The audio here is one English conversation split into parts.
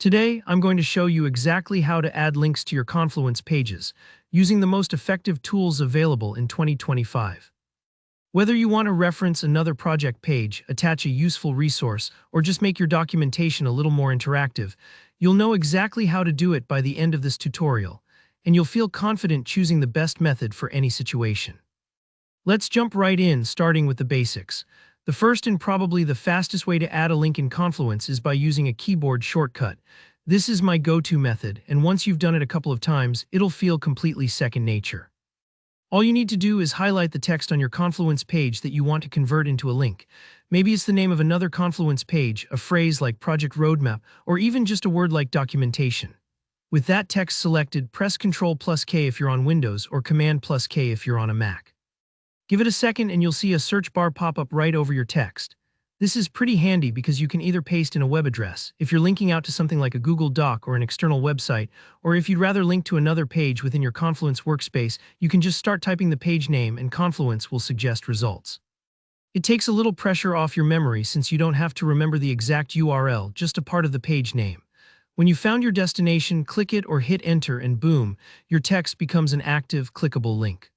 Today, I'm going to show you exactly how to add links to your Confluence pages, using the most effective tools available in 2025. Whether you want to reference another project page, attach a useful resource, or just make your documentation a little more interactive, you'll know exactly how to do it by the end of this tutorial, and you'll feel confident choosing the best method for any situation. Let's jump right in, starting with the basics. The first and probably the fastest way to add a link in Confluence is by using a keyboard shortcut. This is my go-to method, and once you've done it a couple of times, it'll feel completely second nature. All you need to do is highlight the text on your Confluence page that you want to convert into a link. Maybe it's the name of another Confluence page, a phrase like Project Roadmap, or even just a word like Documentation. With that text selected, press Ctrl+K if you're on Windows or Command+K if you're on a Mac. Give it a second and you'll see a search bar pop up right over your text. This is pretty handy because you can either paste in a web address, if you're linking out to something like a Google Doc or an external website, or if you'd rather link to another page within your Confluence workspace, you can just start typing the page name and Confluence will suggest results. It takes a little pressure off your memory since you don't have to remember the exact URL, just a part of the page name. When you found your destination, click it or hit enter and boom, your text becomes an active, clickable link.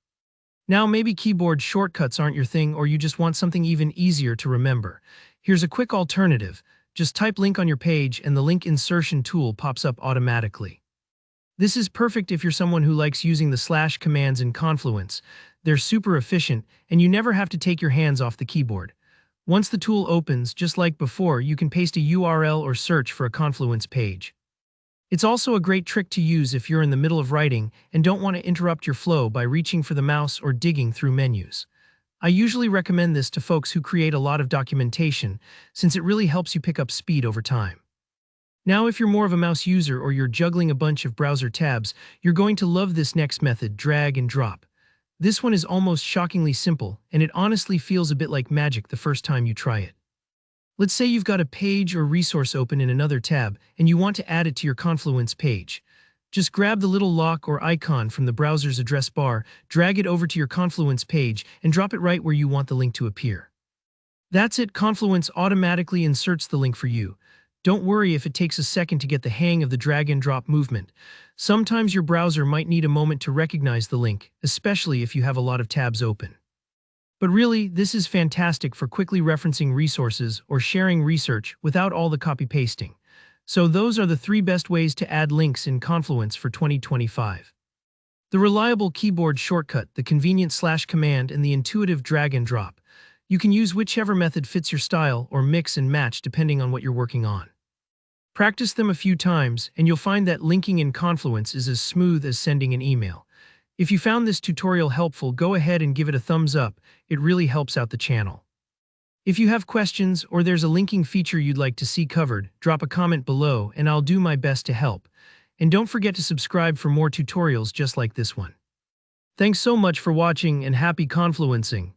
Now maybe keyboard shortcuts aren't your thing or you just want something even easier to remember. Here's a quick alternative. Just type link on your page and the link insertion tool pops up automatically. This is perfect if you're someone who likes using the slash commands in Confluence. They're super efficient and you never have to take your hands off the keyboard. Once the tool opens, just like before, you can paste a URL or search for a Confluence page. It's also a great trick to use if you're in the middle of writing and don't want to interrupt your flow by reaching for the mouse or digging through menus. I usually recommend this to folks who create a lot of documentation, since it really helps you pick up speed over time. Now, if you're more of a mouse user or you're juggling a bunch of browser tabs, you're going to love this next method, drag and drop. This one is almost shockingly simple, and it honestly feels a bit like magic the first time you try it. Let's say you've got a page or resource open in another tab, and you want to add it to your Confluence page. Just grab the little lock or icon from the browser's address bar, drag it over to your Confluence page, and drop it right where you want the link to appear. That's it, Confluence automatically inserts the link for you. Don't worry if it takes a second to get the hang of the drag and drop movement. Sometimes your browser might need a moment to recognize the link, especially if you have a lot of tabs open. But really, this is fantastic for quickly referencing resources or sharing research without all the copy-pasting. So those are the 3 best ways to add links in Confluence for 2025. The reliable keyboard shortcut, the convenient slash command, and the intuitive drag and drop. You can use whichever method fits your style or mix and match depending on what you're working on. Practice them a few times, and you'll find that linking in Confluence is as smooth as sending an email. If you found this tutorial helpful, go ahead and give it a thumbs up. It really helps out the channel. If you have questions or there's a linking feature you'd like to see covered, drop a comment below and I'll do my best to help. And don't forget to subscribe for more tutorials just like this one. Thanks so much for watching and happy Confluencing.